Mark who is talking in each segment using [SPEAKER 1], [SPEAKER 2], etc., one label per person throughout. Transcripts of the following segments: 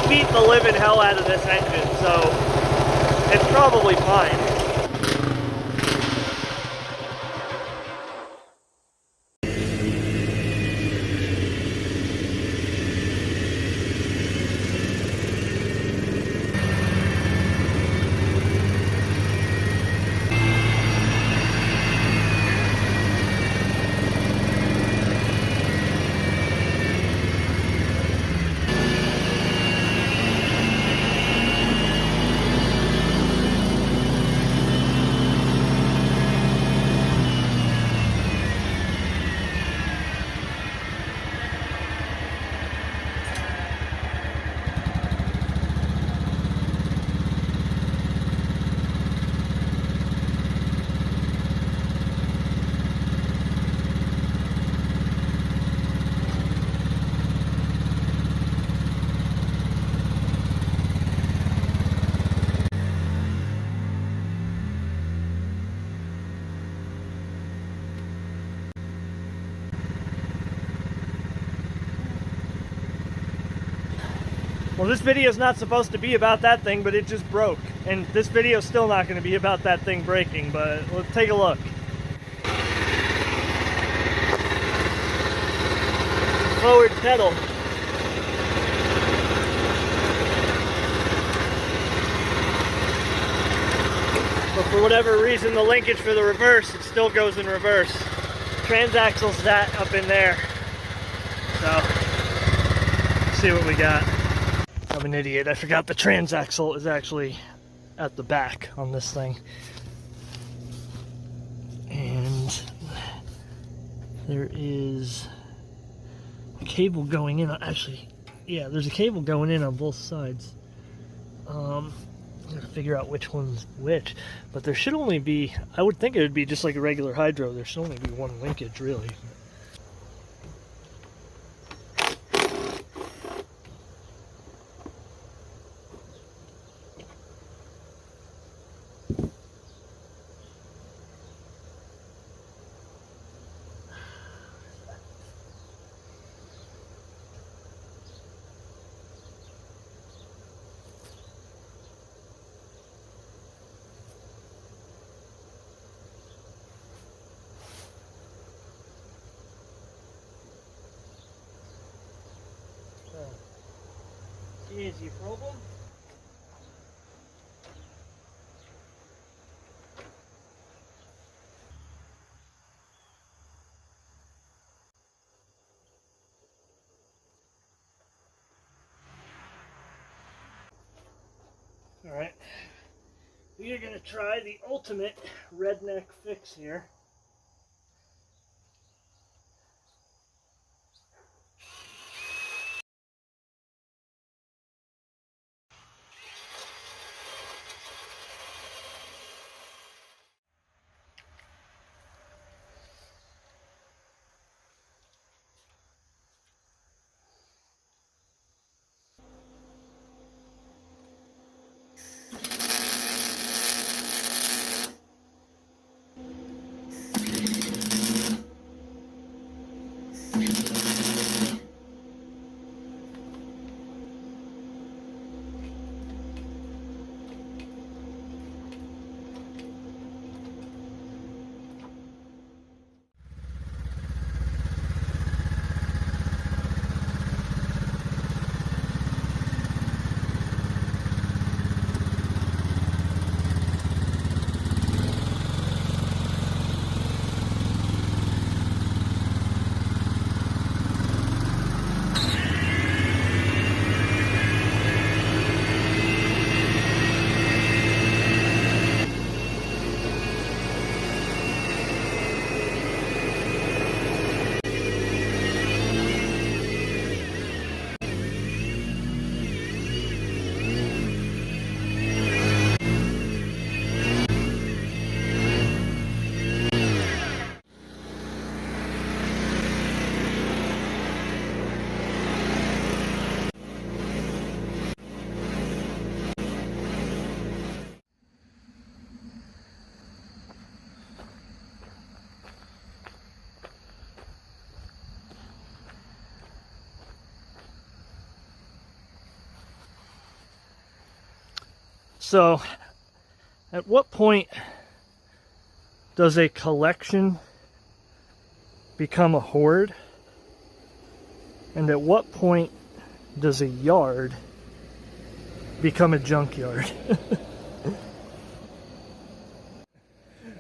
[SPEAKER 1] beat the living hell out of this engine, so it's probably fine. Well, this video is not supposed to be about that thing, but it just broke. And this video is still not going to be about that thing breaking, but let's take a look. Forward pedal. But for whatever reason, the linkage for the reverse, it still goes in reverse. Transaxle's that up in there. So, let's see what we got. I'm an idiot. I forgot the transaxle is actually at the back on this thing. And there is a cable going in. Actually, yeah, there's a cable going in on both sides. I gotta figure out which one's which. But there should only be, I would think it would be just like a regular hydro. There should only be one linkage, really. Is your problem? Alright, we are going to try the ultimate redneck fix here. So, at what point does a collection become a hoard? And at what point does a yard become a junkyard?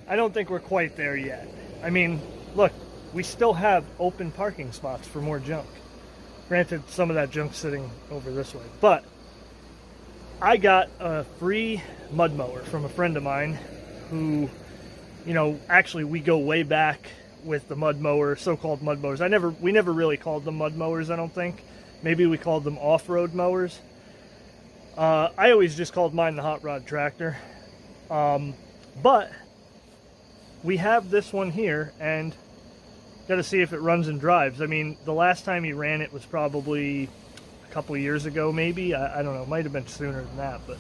[SPEAKER 1] I don't think we're quite there yet. I mean, look, we still have open parking spots for more junk. Granted, some of that junk's sitting over this way. But I got a free mud mower from a friend of mine who, you know, actually we go way back with the mud mower, so-called mud mowers. We never really called them mud mowers, I don't think. Maybe we called them off-road mowers. I always just called mine the hot rod tractor. But we have this one here, and got to see if it runs and drives. I mean, the last time he ran it was probably a couple of years ago, maybe. I don't know. It might have been sooner than that, but...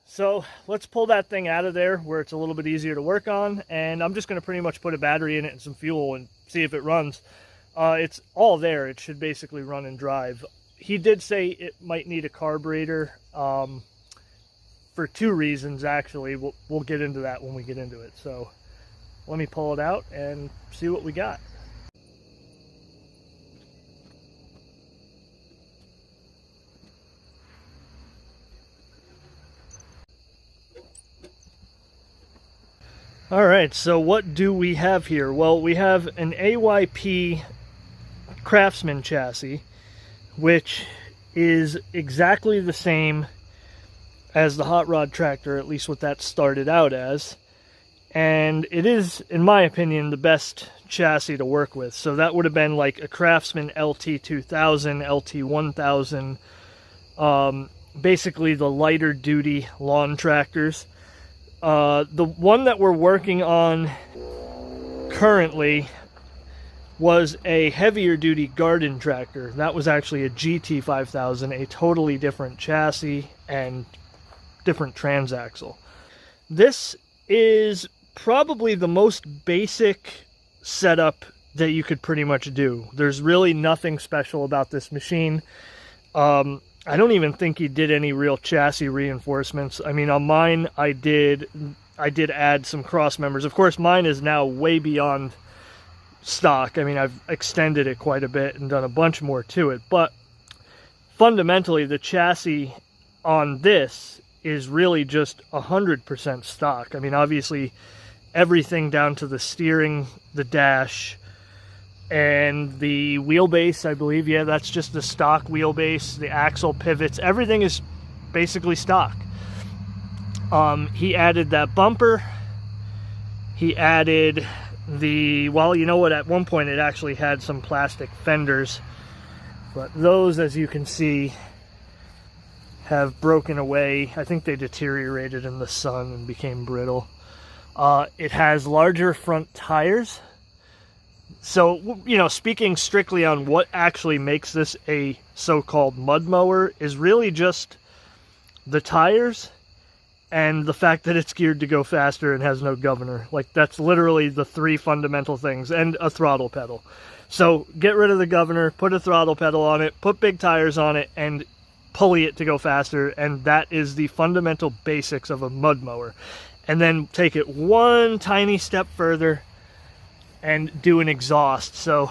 [SPEAKER 1] So let's pull that thing out of there where it's a little bit easier to work on, and I'm just going to pretty much put a battery in it and some fuel and see if it runs. It's all there. It should basically run and drive. He did say it might need a carburetor for two reasons, actually. We'll get into that when we get into it. So let me pull it out and see what we got. All right, so what do we have here? Well, we have an AYP Craftsman chassis, which is exactly the same as the hot rod tractor, at least what that started out as. And it is, in my opinion, the best chassis to work with. So that would have been like a Craftsman LT2000, LT1000, basically the lighter duty lawn tractors. The one that we're working on currently was a heavier duty garden tractor. That was actually a GT5000, a totally different chassis and different transaxle. This is probably the most basic setup that you could pretty much do. There's really nothing special about this machine. I don't even think he did any real chassis reinforcements. I mean, on mine, I did add some cross members. Of course, mine is now way beyond stock. I mean, I've extended it quite a bit and done a bunch more to it. But fundamentally, the chassis on this is really just 100% stock. I mean, obviously, everything down to the steering, the dash, and the wheelbase, I believe, yeah, that's just the stock wheelbase, the axle pivots, everything is basically stock. He added that bumper. He added the, well, you know what, at one point it actually had some plastic fenders, but those, as you can see, have broken away. I think they deteriorated in the sun and became brittle. It has larger front tires. So, you know, speaking strictly on what actually makes this a so-called mud mower is really just the tires and the fact that it's geared to go faster and has no governor. Like, that's literally the three fundamental things, and a throttle pedal. So get rid of the governor, put a throttle pedal on it, put big tires on it, and pulley it to go faster, and that is the fundamental basics of a mud mower. And then take it one tiny step further and do an exhaust. So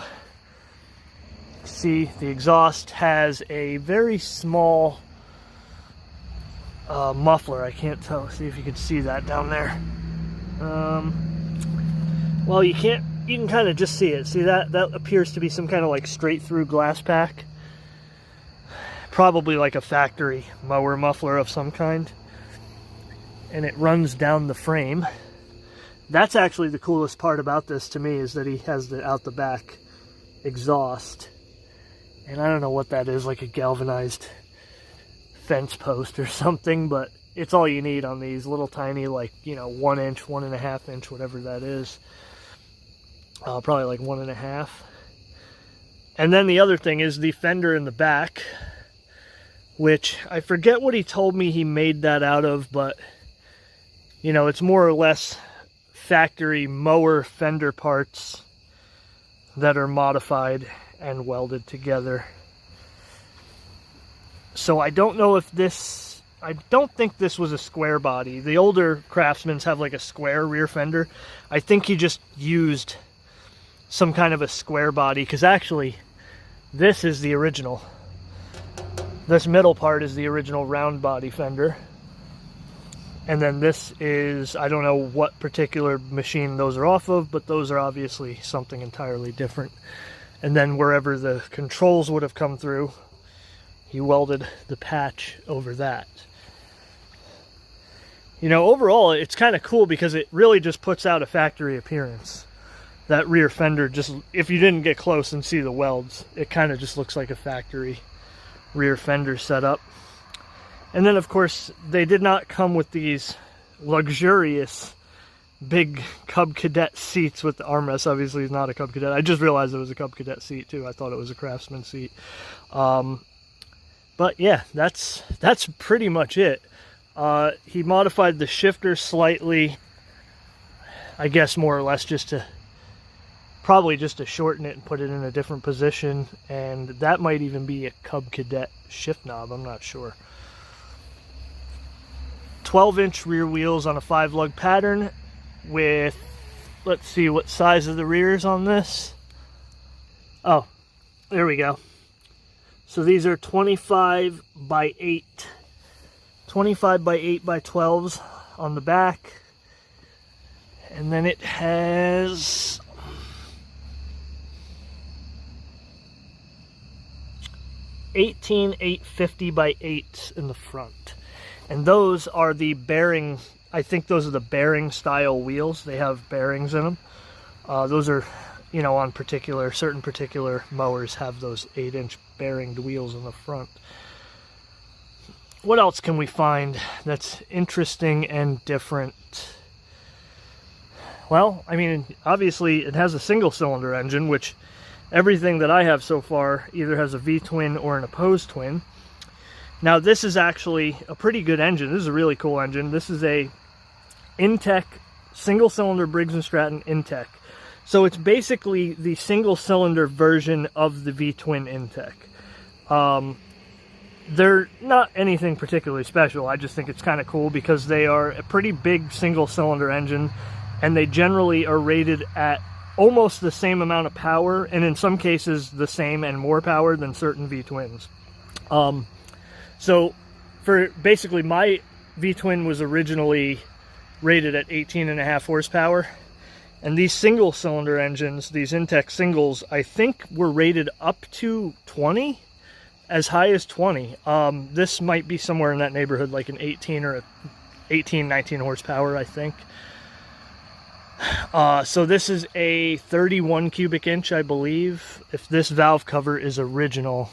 [SPEAKER 1] see, the exhaust has a very small muffler. I can't tell. See if you can see that down there. Well, you can't. You can kind of just see it. See that? That appears to be some kind of like straight through glass pack. Probably like a factory mower muffler of some kind. And it runs down the frame. That's actually the coolest part about this to me, is that he has the out the back exhaust. And I don't know what that is, like a galvanized fence post or something, but it's all you need on these little tiny, like, you know, 1 inch, 1.5 inch, whatever that is. Probably like 1.5. And then the other thing is the fender in the back, which I forget what he told me he made that out of, but, you know, it's more or less factory mower fender parts that are modified and welded together. So I don't know if this I don't think this was a square body. The older Craftsmans have like a square rear fender. I think he just used some kind of a square body, because actually this is the original. This middle part is the original round body fender. And then this is, I don't know what particular machine those are off of, but those are obviously something entirely different. And then wherever the controls would have come through, he welded the patch over that. You know, overall, it's kind of cool because it really just puts out a factory appearance. That rear fender, just, if you didn't get close and see the welds, it kind of just looks like a factory rear fender setup. And then, of course, they did not come with these luxurious big Cub Cadet seats with the armrest. Obviously, it's not a Cub Cadet. I just realized it was a Cub Cadet seat, too. I thought it was a Craftsman seat. But, yeah, that's pretty much it. He modified the shifter slightly, I guess more or less probably just to shorten it and put it in a different position. And that might even be a Cub Cadet shift knob. I'm not sure. 12-inch rear wheels on a 5-lug pattern with, let's see what size of the rears on this. Oh, there we go. So these are 25 by 8. 25 by 8 by 12s on the back. And then it has 18 850 by 8 in the front. And those are the bearing, I think those are the bearing style wheels. They have bearings in them. Those are, you know, on certain particular mowers have those 8-inch bearinged wheels in the front. What else can we find that's interesting and different? Well, I mean, obviously it has a single-cylinder engine, which everything that I have so far either has a V-twin or an opposed twin. Now, this is actually a pretty good engine. This is a really cool engine. This is a Intek, single-cylinder Briggs and Stratton Intek. So it's basically the single-cylinder version of the V-twin Intek. They're not anything particularly special. I just think it's kind of cool because they are a pretty big single-cylinder engine, and they generally are rated at almost the same amount of power, and in some cases the same and more power than certain V-twins. So for basically my V-twin was originally rated at 18.5 horsepower, and these single-cylinder engines, these Intek singles, I think were rated up to 20, as high as 20. This might be somewhere in that neighborhood, like an 18 or 19 horsepower, I think. So this is a 31 cubic inch, I believe. If this valve cover is original,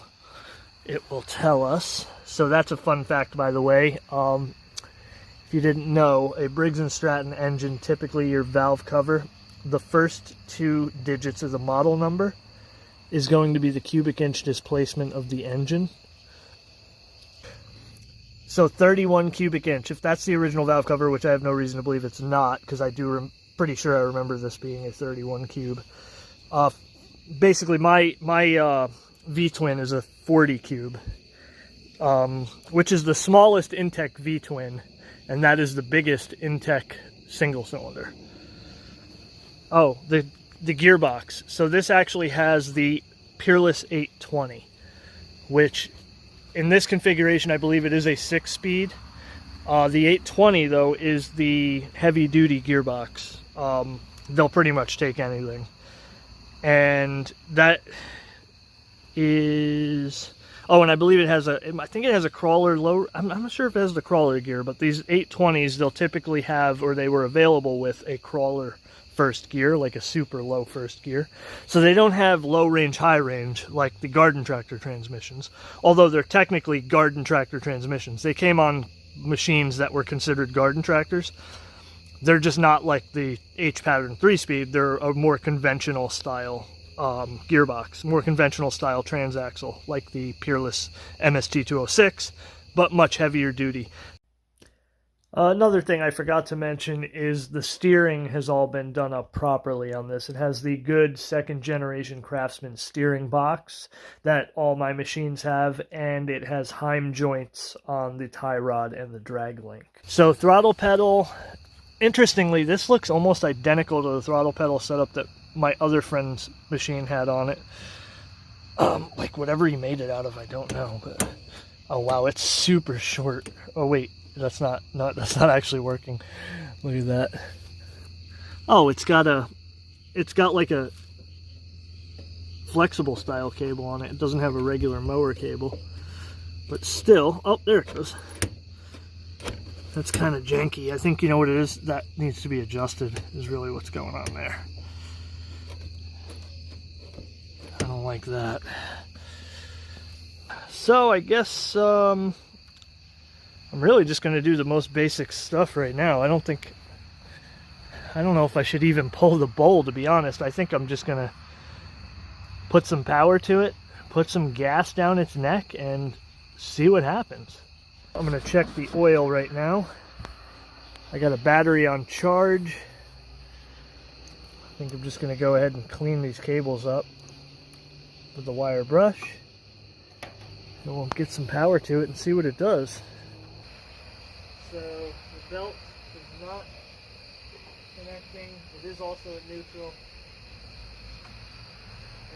[SPEAKER 1] it will tell us. So that's a fun fact, by the way. If you didn't know, a Briggs and Stratton engine, typically your valve cover, the first 2 digits of the model number is going to be the cubic inch displacement of the engine. So 31 cubic inch, if that's the original valve cover, which I have no reason to believe it's not, because I do pretty sure I remember this being a 31 cube. Basically, my V-twin is a 40 cube, which is the smallest Intek V-twin, and that is the biggest Intek single cylinder. Oh, the gearbox. So this actually has the Peerless 820, which in this configuration, I believe it is a 6-speed. The 820, though, is the heavy-duty gearbox. They'll pretty much take anything. And that is... Oh, and I believe it has I think it has a crawler low. I'm not sure if it has the crawler gear, but these 820s, they'll typically have, or they were available with, a crawler first gear, like a super low first gear. So they don't have low range, high range like the garden tractor transmissions, although they're technically garden tractor transmissions. They came on machines that were considered garden tractors. They're just not like the H-pattern 3-speed. They're a more conventional style gearbox, more conventional style transaxle, like the Peerless MST206, but much heavier duty. Another thing I forgot to mention is the steering has all been done up properly on this. It has the good second generation Craftsman steering box that all my machines have, and it has Heim joints on the tie rod and the drag link. So throttle pedal, interestingly, this looks almost identical to the throttle pedal setup that my other friend's machine had on it. Like whatever he made it out of, I don't know, but oh wow, it's super short. Oh wait. That's not actually working. Look at that. Oh, it's got like a flexible style cable on it. It doesn't have a regular mower cable. But still, oh, there it goes. That's kind of janky. I think you know what it is? That needs to be adjusted is really what's going on there. I don't like that. So I guess I'm really just going to do the most basic stuff right now. I don't know if I should even pull the bowl, to be honest. I think I'm just going to put some power to it, put some gas down its neck, and see what happens. I'm going to check the oil right now. I got a battery on charge. I think I'm just going to go ahead and clean these cables up with the wire brush. And we'll get some power to it and see what it does. So the belt is not connecting. It is also at neutral.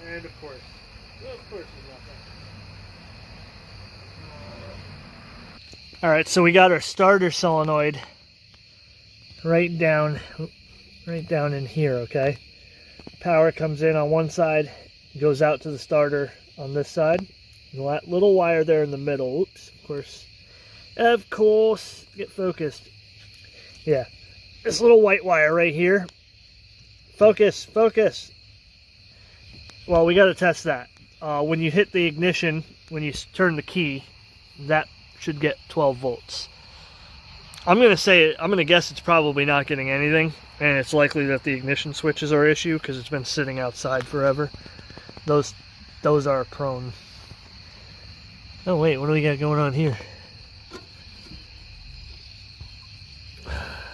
[SPEAKER 1] And of course there's nothing. Alright, so we got our starter solenoid right down in here, okay? Power comes in on one side, goes out to the starter on this side. That little wire there in the middle, oops, of course, get focused. Yeah, this little white wire right here. Focus. Well, we got to test that. When you hit the ignition, when you turn the key, that should get 12 volts. I'm going to guess it's probably not getting anything, and it's likely that the ignition switch is our issue because it's been sitting outside forever. Those are prone. Oh wait, what do we got going on here?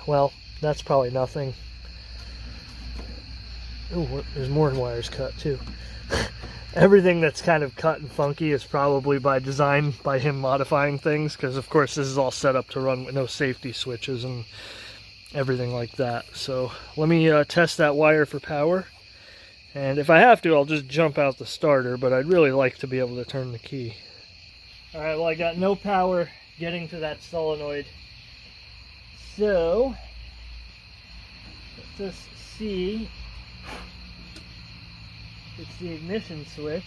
[SPEAKER 1] Well, that's probably nothing. Oh, there's more wires cut too. Everything that's kind of cut and funky is probably by design, by him modifying things, because of course this is all set up to run with no safety switches and everything like that. So let me test that wire for power, and if I have to, I'll just jump out the starter, but I'd really like to be able to turn the key. Alright, well, I got no power getting to that solenoid. So, let's just see. It's the ignition switch.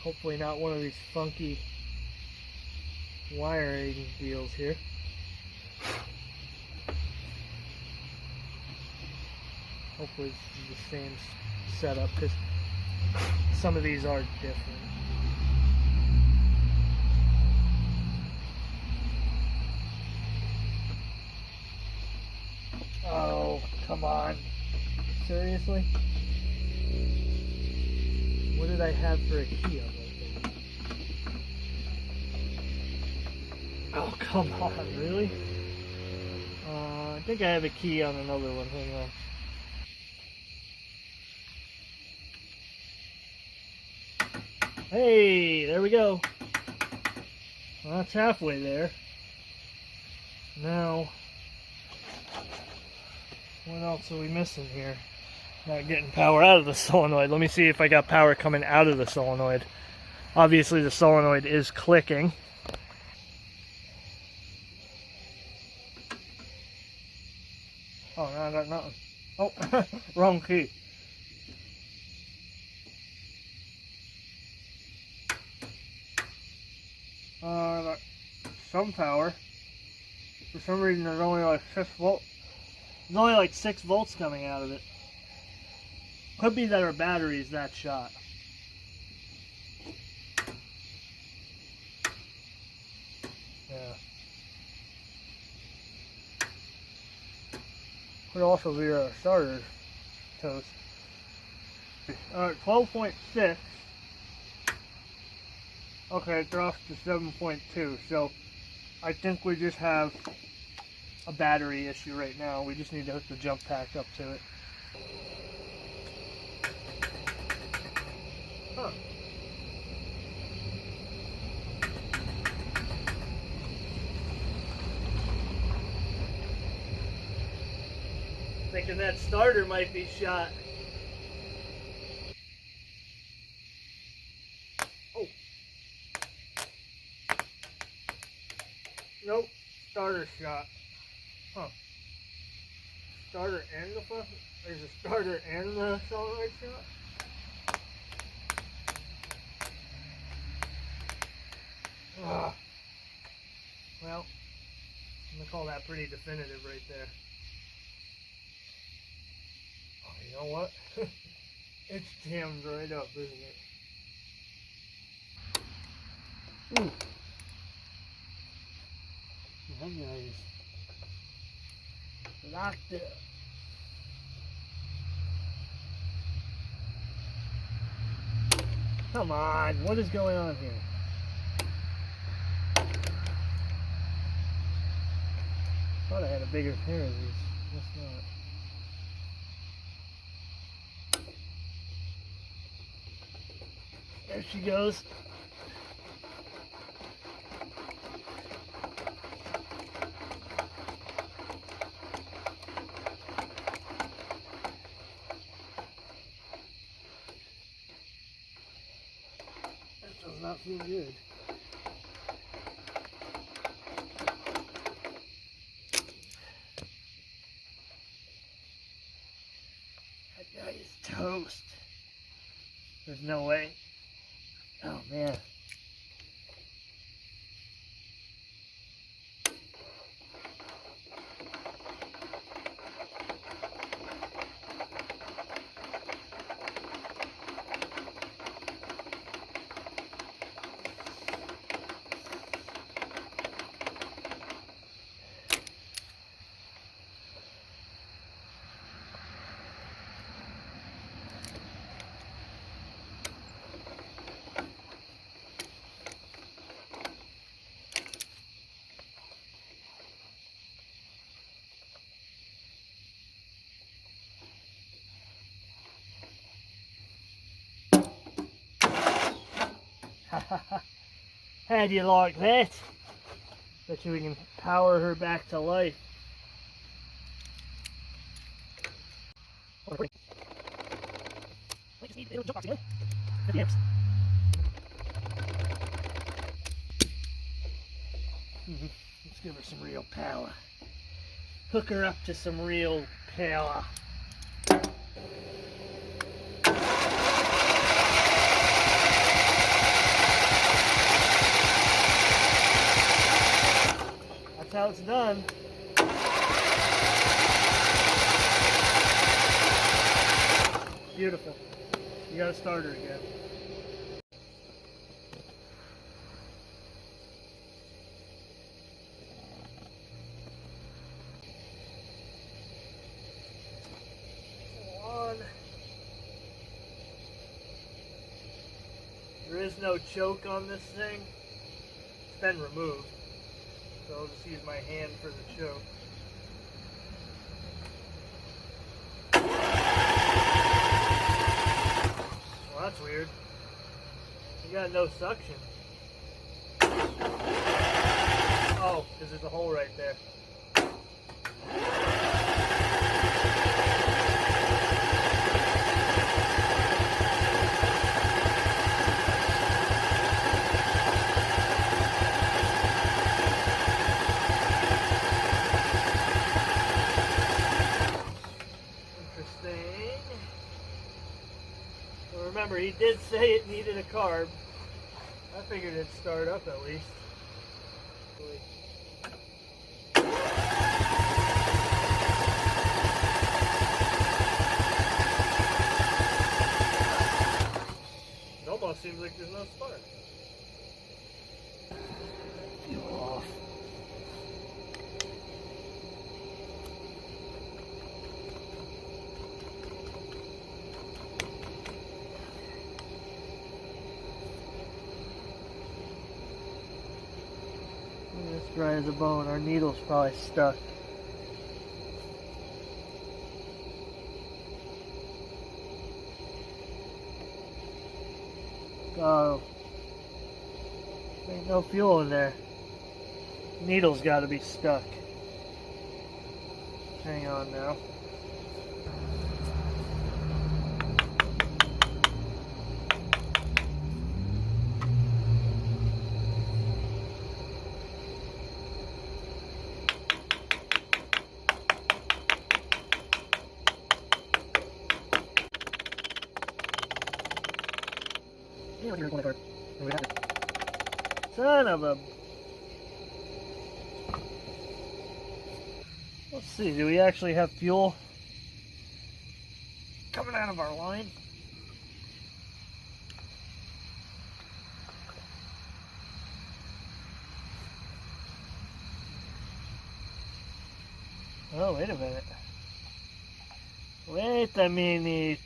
[SPEAKER 1] Hopefully not one of these funky wiring deals here. Hopefully this is the same setup, because some of these are different. Oh, come on. Seriously? What did I have for a key on that thing? Oh, come on, really? I think I have a key on another one. Hang on. Hey, there we go. Well, that's halfway there. Now, what else are we missing here? Not getting power out of the solenoid. Let me see if I got power coming out of the solenoid. Obviously the solenoid is clicking. Oh, no, I got nothing. Oh, wrong key. I got some power. For some reason there's only like 6 volts. There's only like 6 volts coming out of it. Could be that our battery is that shot. Yeah. Could also be our starter toast. Alright, 12.6. Okay, they're off to 7.2, so I think we just have a battery issue right now. We just need to hook the jump pack up to it. Huh. Thinking that starter might be shot. Oh. Nope. Starter shot. Huh. Starter and the front? There's a starter and the solenoid shot? Ugh. Well, I'm gonna call that pretty definitive right there. Oh, you know what? It's jammed right up, isn't it? Ooh. That guy's locked up. Come on, what is going on here? Thought I had a bigger pair of these. Guess not. There she goes. That does not feel good. That guy is toast. There's no way. Oh man. How do you like that? Bet you we can power her back to life. Let's give her some real power. Hook her up to some real power. That's how it's done. Beautiful. You gotta start her again. Come on. There is no choke on this thing. It's been removed. So I'll just use my hand for the choke. Well, that's weird. You got no suction. Oh, because there's a hole right there. Remember, he did say it needed a carb. I figured it'd start up at least. It almost seems like there's no spark. Feel off. Dry as a bone. Our needle's probably stuck. Oh, ain't no fuel in there. Needle's got to be stuck. Hang on now. Son of a... Let's see, do we actually have fuel coming out of our line? Oh, wait a minute. Wait a minute.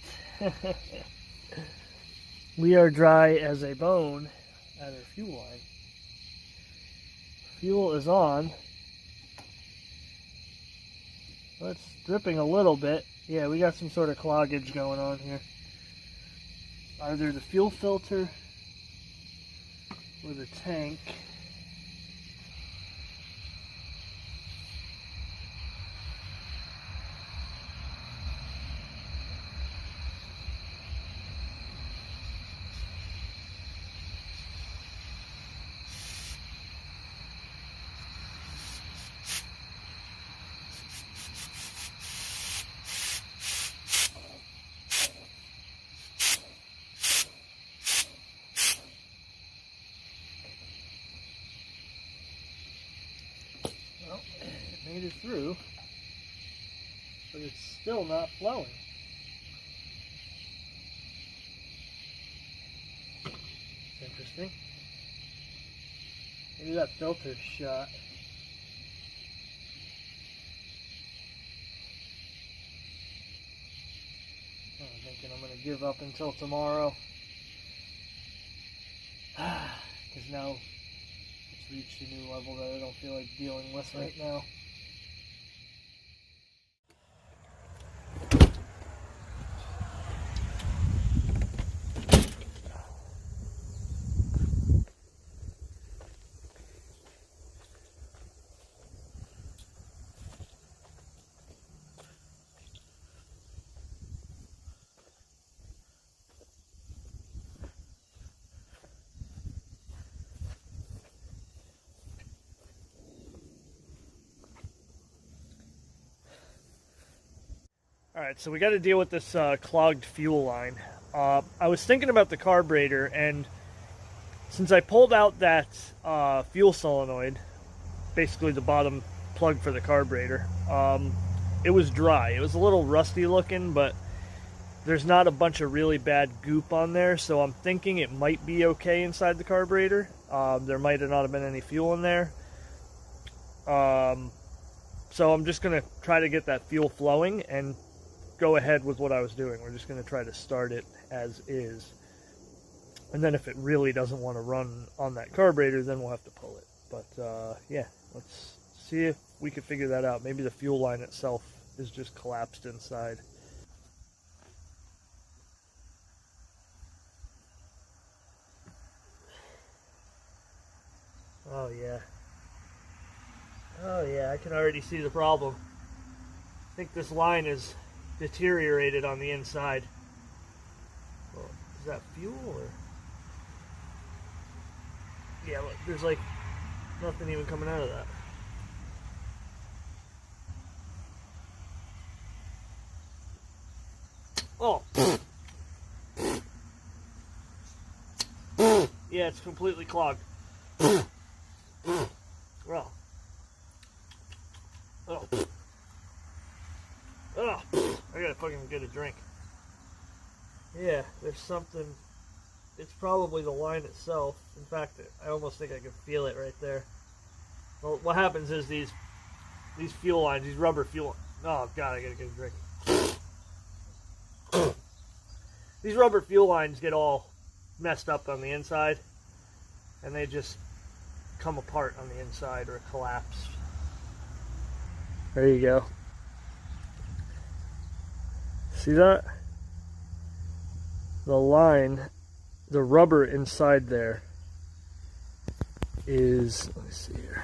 [SPEAKER 1] We are dry as a bone at our fuel line. Fuel is on. It's dripping a little bit. Yeah, we got some sort of cloggage going on here. Either the fuel filter or the tank. Well, it made it through, but it's still not flowing. It's interesting. Maybe that filter's shot. I'm thinking I'm going to give up until tomorrow. Because now it's reached a new level that I don't feel like dealing with right now. Alright, so we got to deal with this clogged fuel line. I was thinking about the carburetor, and since I pulled out that fuel solenoid, basically the bottom plug for the carburetor, it was dry. It was a little rusty looking, but there's not a bunch of really bad goop on there, so I'm thinking it might be okay inside the carburetor. There might not have been any fuel in there. So I'm just going to try to get that fuel flowing and go ahead with what I was doing. We're just going to try to start it as is. And then if it really doesn't want to run on that carburetor, then we'll have to pull it. But yeah, let's see if we can figure that out. Maybe the fuel line itself is just collapsed inside. Oh yeah. Oh yeah, I can already see the problem. I think this line is deteriorated on the inside. Well, is that fuel or? Yeah, look, there's like nothing even coming out of that. Oh. Yeah, it's completely clogged. Well. Oh. Oh, I gotta fucking get a drink. Yeah, there's something. It's probably the line itself. In fact, I almost think I can feel it right there. Well, what happens is these fuel lines, these rubber fuel. Oh god, I gotta get a drink. These rubber fuel lines get all messed up on the inside, and they just come apart on the inside or collapse. There you go. See that? The line, the rubber inside there is, let me see here.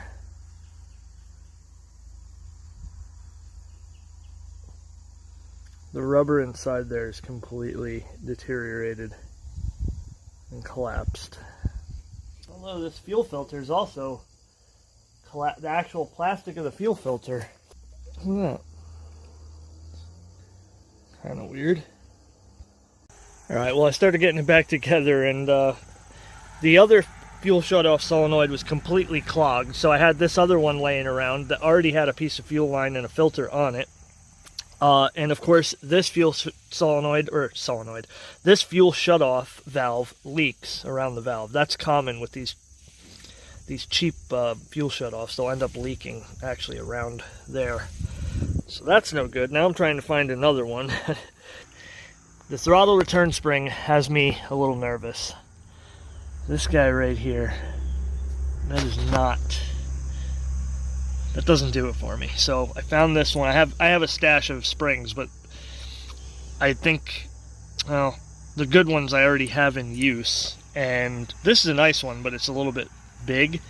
[SPEAKER 1] The rubber inside there is completely deteriorated and collapsed. Although this fuel filter is also the actual plastic of the fuel filter. Look at that. Kind of weird. Alright, well I started getting it back together, and the other fuel shutoff solenoid was completely clogged, so I had this other one laying around that already had a piece of fuel line and a filter on it. And of course this this fuel shutoff valve leaks around the valve. That's common with these cheap fuel shutoffs. They'll end up leaking actually around there. So that's no good. Now I'm trying to find another one. The throttle return spring has me a little nervous. This guy right here, that doesn't do it for me. So I found this one. I have a stash of springs, but I think, well, the good ones I already have in use. And this is a nice one, but it's a little bit big,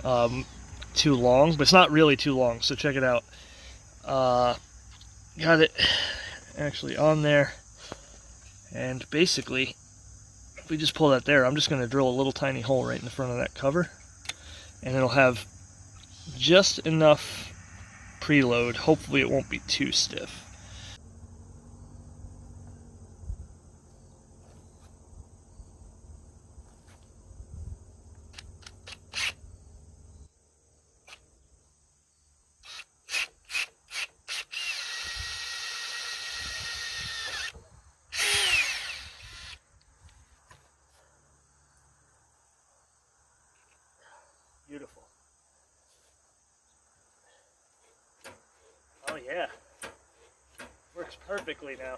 [SPEAKER 1] too long, but it's not really too long. So check it out. Got it actually on there, and basically if we just pull that there, I'm just going to drill a little tiny hole right in the front of that cover, and it'll have just enough preload. Hopefully it won't be too stiff. Beautiful. Oh yeah, works perfectly now.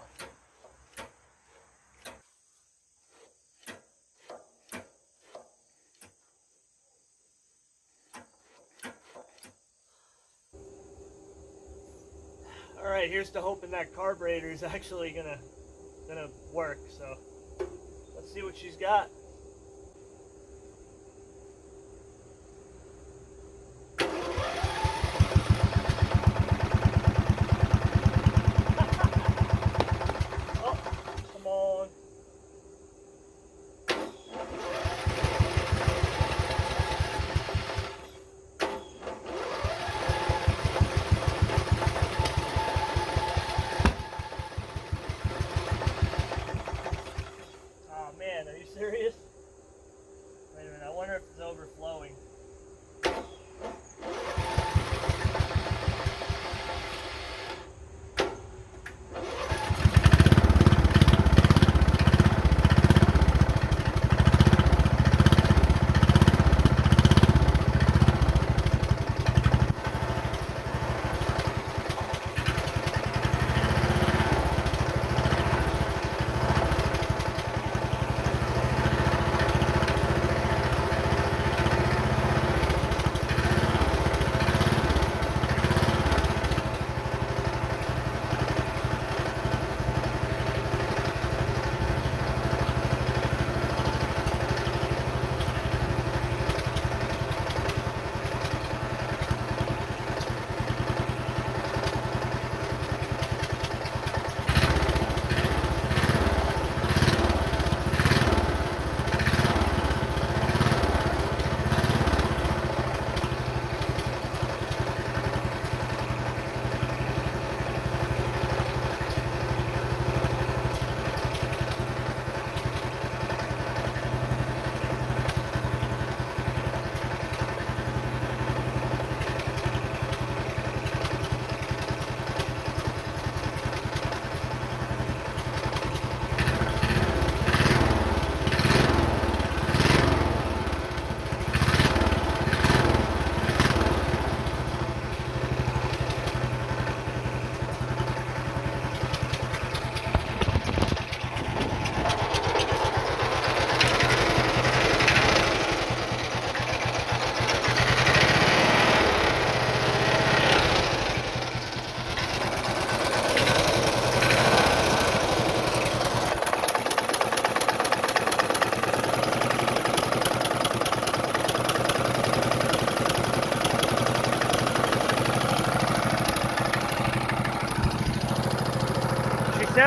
[SPEAKER 1] All right, here's to hoping that carburetor is actually gonna work. So let's see what she's got. Man, are you serious?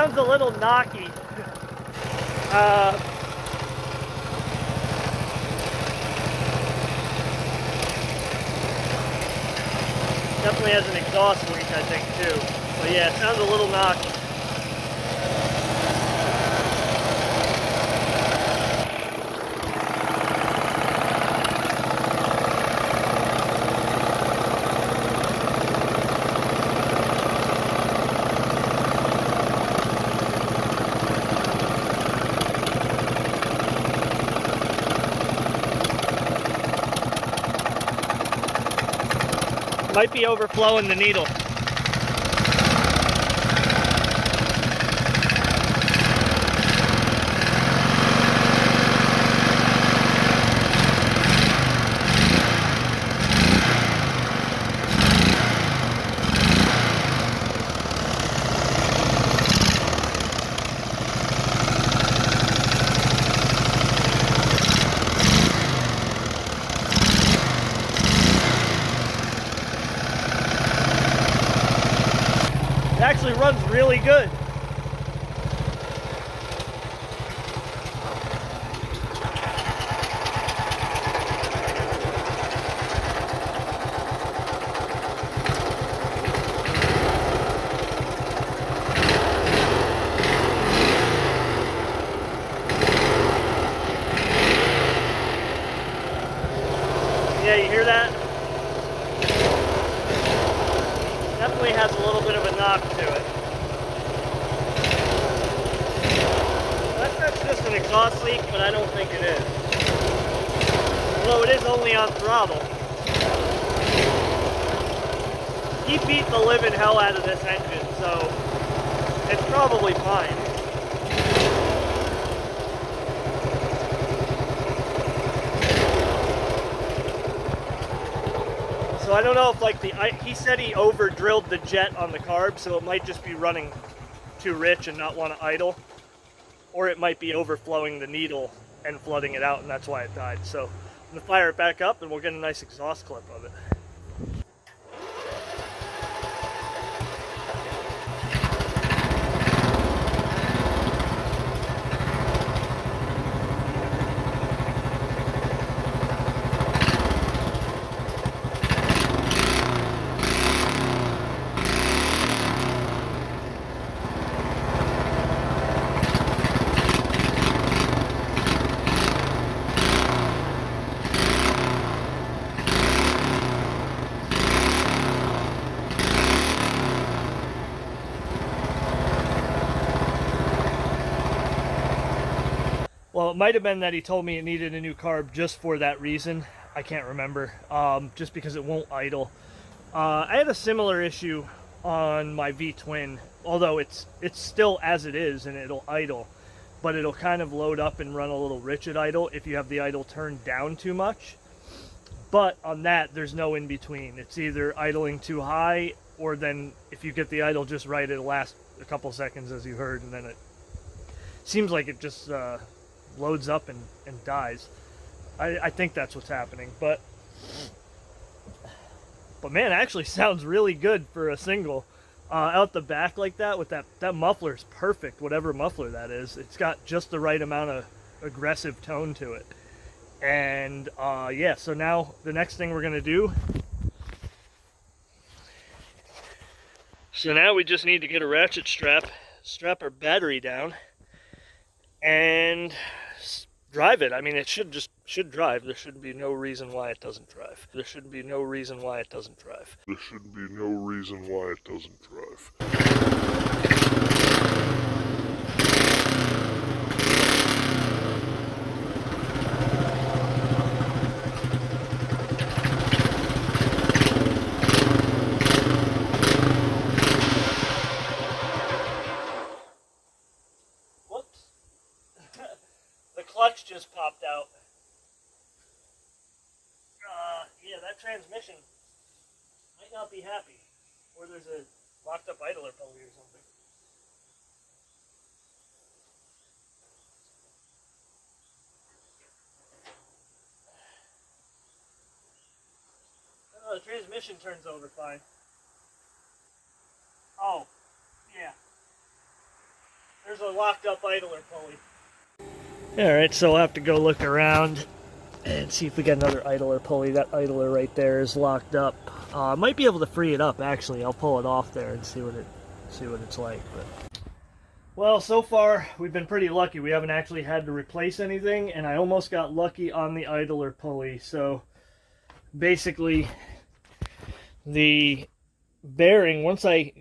[SPEAKER 1] sounds a little knocky. Definitely has an exhaust leak, I think, too. But yeah, it sounds a little knocky. Might be overflowing the needle. It actually runs really good. Yeah, you hear that? Definitely has a little bit of a knock to it. That's just an exhaust leak, but I don't think it is. Although it is only on throttle. He beat the living hell out of this engine, so it's probably fine. So I don't know if like he said he over drilled the jet on the carb, so it might just be running too rich and not want to idle. Or it might be overflowing the needle and flooding it out, and that's why it died. So I'm gonna fire it back up and we'll get a nice exhaust clip of it. Well, it might have been that he told me it needed a new carb just for that reason. I can't remember. Just because it won't idle. I had a similar issue on my V-twin, although it's still as it is and it'll idle, but it'll kind of load up and run a little rich at idle if you have the idle turned down too much. But on that, there's no in between. It's either idling too high, or then if you get the idle just right, it'll last a couple seconds, as you heard, and then it seems like it just loads up and dies. I think that's what's happening, but man, it actually sounds really good for a single. Out the back like that, with that muffler is perfect, whatever muffler that is. It's got just the right amount of aggressive tone to it. And yeah, so now the next thing we're gonna do, so now we just need to get a ratchet strap our battery down and drive it. I mean, it should drive. There shouldn't be no reason why it doesn't drive. There shouldn't be no reason why it doesn't drive. There shouldn't be no reason why it doesn't drive. Clutch just popped out. Yeah, that transmission might not be happy. Or there's a locked up idler pulley or something. Oh, the transmission turns over fine. Oh, yeah. there's a locked up idler pulley. Alright, so we'll have to go look around and see if we get another idler pulley. That idler right there is locked up. I might be able to free it up, actually. I'll pull it off there and see what it's like. But well, so far we've been pretty lucky. We haven't actually had to replace anything, and I almost got lucky on the idler pulley. So basically, the bearing, once I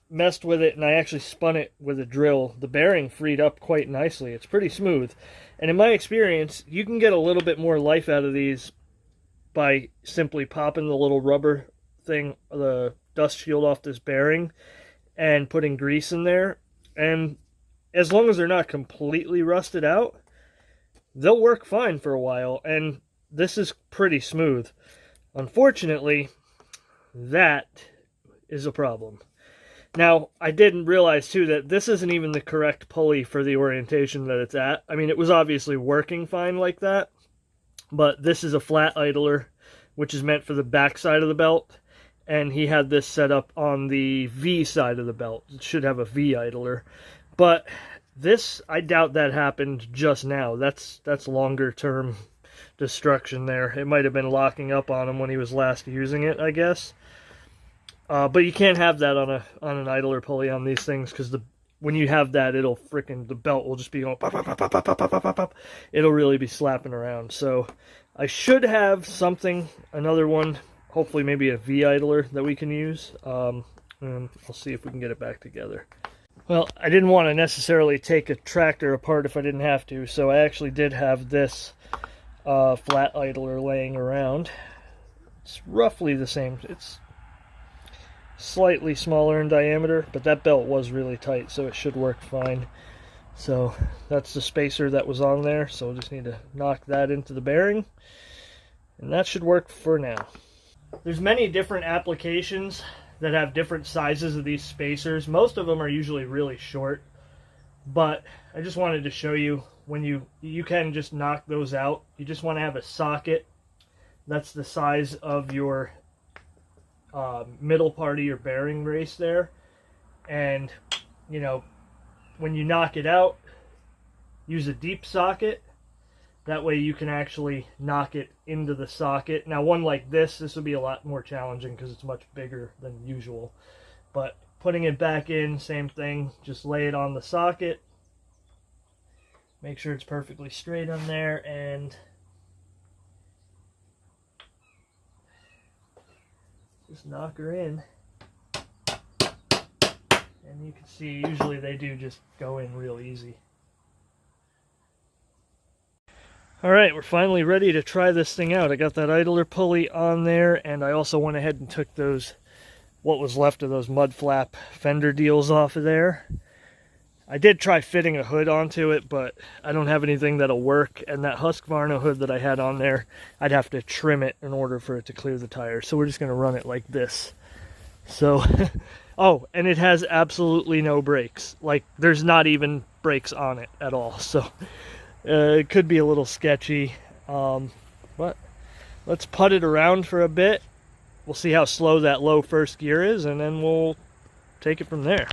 [SPEAKER 1] messed with it and I actually spun it with a drill, the bearing freed up quite nicely. It's pretty smooth. And in my experience, you can get a little bit more life out of these by simply popping the little rubber thing, the dust shield off this bearing, and putting grease in there. And as long as they're not completely rusted out, they'll work fine for a while. And this is pretty smooth. Unfortunately, that is a problem. Now, I didn't realize, too, that this isn't even the correct pulley for the orientation that it's at. I mean, it was obviously working fine like that, but this is a flat idler, which is meant for the back side of the belt, and he had this set up on the V side of the belt. It should have a V idler, but this, I doubt that happened just now. That's longer-term destruction there. It might have been locking up on him when he was last using it, I guess. But you can't have that on an idler pulley on these things, because when you have that, the belt will just be going pop, pop, pop, pop, pop, pop, pop, pop. It'll really be slapping around. So I should have something, another one, hopefully maybe a V idler that we can use. And I'll see if we can get it back together. Well, I didn't want to necessarily take a tractor apart if I didn't have to, so I actually did have this flat idler laying around. It's roughly the same. It's slightly smaller in diameter, but that belt was really tight, so it should work fine. So that's the spacer that was on there, so we'll just need to knock that into the bearing, and that should work for now. There's many different applications that have different sizes of these spacers. Most of them are usually really short, but I just wanted to show you when you can just knock those out. You just want to have a socket that's the size of your middle part of your bearing race there, and you know, when you knock it out, use a deep socket. That way you can actually knock it into the socket. Now, one like this would be a lot more challenging because it's much bigger than usual, but putting it back in, same thing. Just lay it on the socket, make sure it's perfectly straight on there, and just knock her in, and you can see usually they do just go in real easy. Alright, we're finally ready to try this thing out. I got that idler pulley on there, and I also went ahead and took what was left of those mud flap fender deals off of there. I did try fitting a hood onto it, but I don't have anything that'll work, and that Husqvarna hood that I had on there, I'd have to trim it in order for it to clear the tires. So we're just going to run it like this. So, oh, and it has absolutely no brakes. Like, there's not even brakes on it at all. So it could be a little sketchy, but let's putt it around for a bit. We'll see how slow that low first gear is, and then we'll take it from there.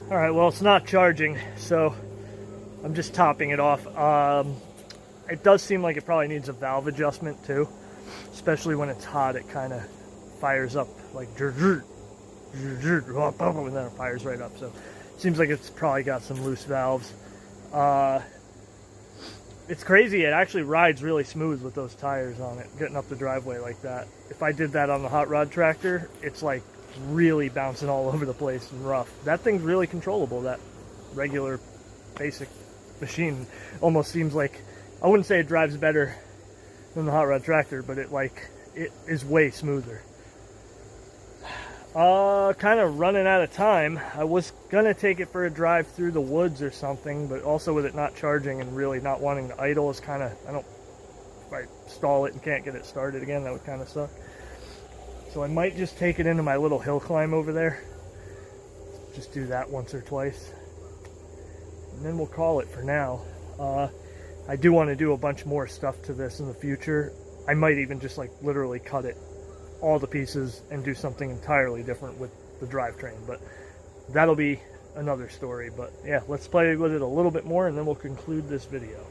[SPEAKER 1] All right, well, it's not charging, so I'm just topping it off. It does seem like it probably needs a valve adjustment too, especially when it's hot. It kind of fires up like and then it fires right up. So it seems like it's probably got some loose valves. It's crazy. It actually rides really smooth with those tires on it, getting up the driveway like that. If I did that on the hot rod tractor, it's like really bouncing all over the place and rough. That thing's really controllable. That regular basic machine almost seems like, I wouldn't say it drives better than the hot rod tractor, but it is way smoother. Kind of running out of time. I was gonna take it for a drive through the woods or something, but also with it not charging and really not wanting to idle is kind of, if I stall it and can't get it started again, that would kind of suck. So I might just take it into my little hill climb over there. Just do that once or twice. And then we'll call it for now. I do want to do a bunch more stuff to this in the future. I might even just like literally cut it, all the pieces, and do something entirely different with the drivetrain. But that'll be another story. But yeah, let's play with it a little bit more and then we'll conclude this video.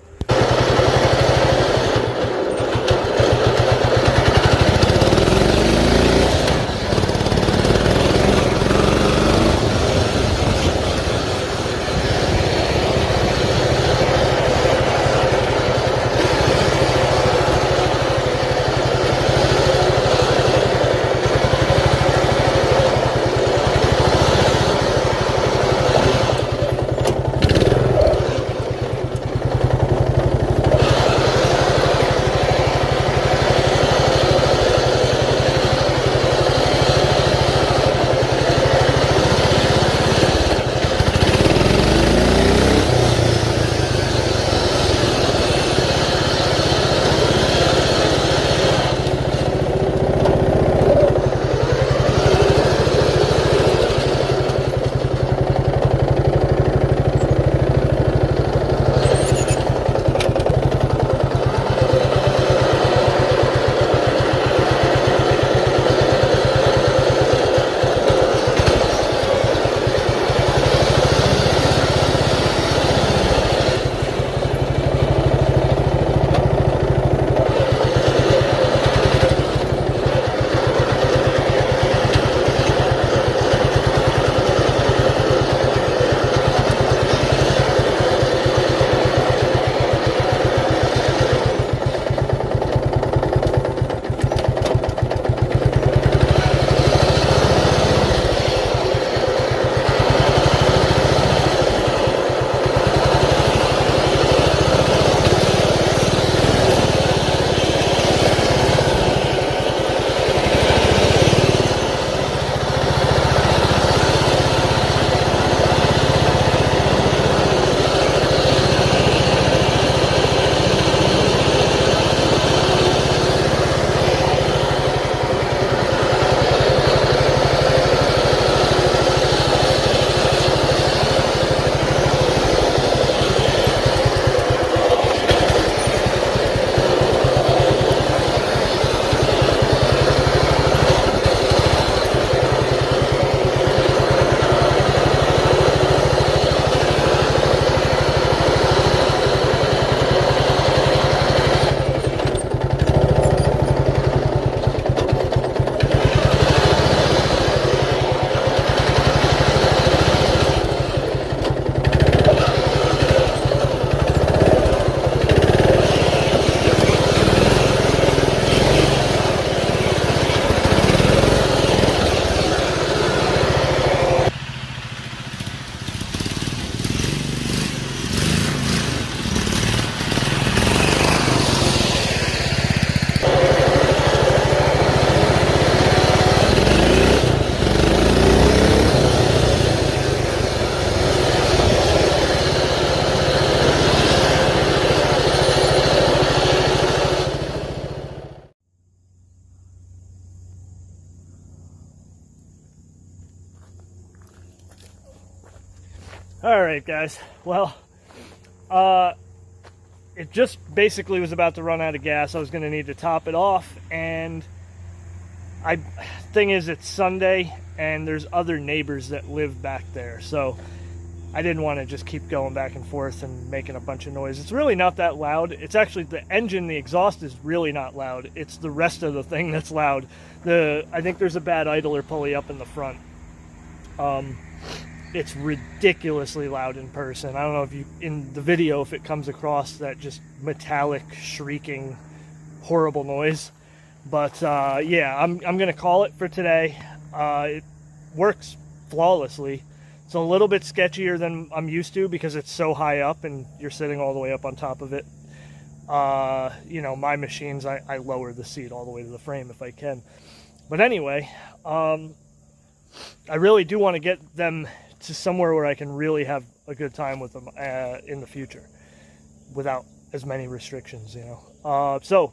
[SPEAKER 1] Alright guys, well, it just basically was about to run out of gas. I was going to need to top it off, and thing is, it's Sunday and there's other neighbors that live back there, so I didn't want to just keep going back and forth and making a bunch of noise. It's really not that loud. It's actually the engine, the exhaust is really not loud. It's the rest of the thing that's loud. I think there's a bad idler pulley up in the front. It's ridiculously loud in person. I don't know if in the video, if it comes across that just metallic, shrieking, horrible noise. But yeah, I'm gonna call it for today. It works flawlessly. It's a little bit sketchier than I'm used to because it's so high up and you're sitting all the way up on top of it. You know, my machines, I lower the seat all the way to the frame if I can. But anyway, I really do want to get them to somewhere where I can really have a good time with them in the future without as many restrictions, you know. So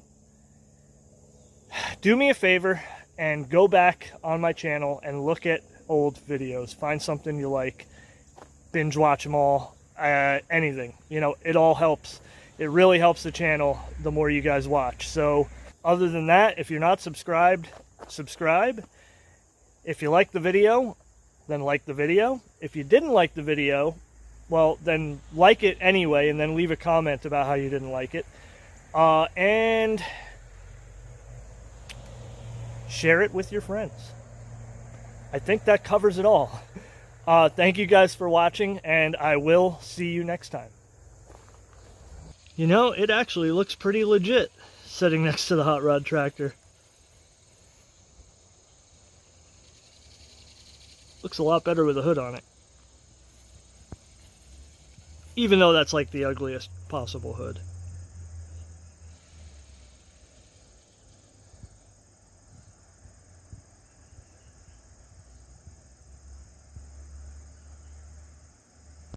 [SPEAKER 1] do me a favor and go back on my channel and look at old videos. Find something you like, binge watch them all, anything, you know, it all helps. It really helps the channel the more you guys watch. So other than that, if you're not subscribed, subscribe. If you like the video, then like the video. If you didn't like the video, well, then like it anyway, and then leave a comment about how you didn't like it. And share it with your friends. I think that covers it all. Thank you guys for watching, and I will see you next time. You know, it actually looks pretty legit sitting next to the hot rod tractor. Looks a lot better with a hood on it. Even though that's like the ugliest possible hood.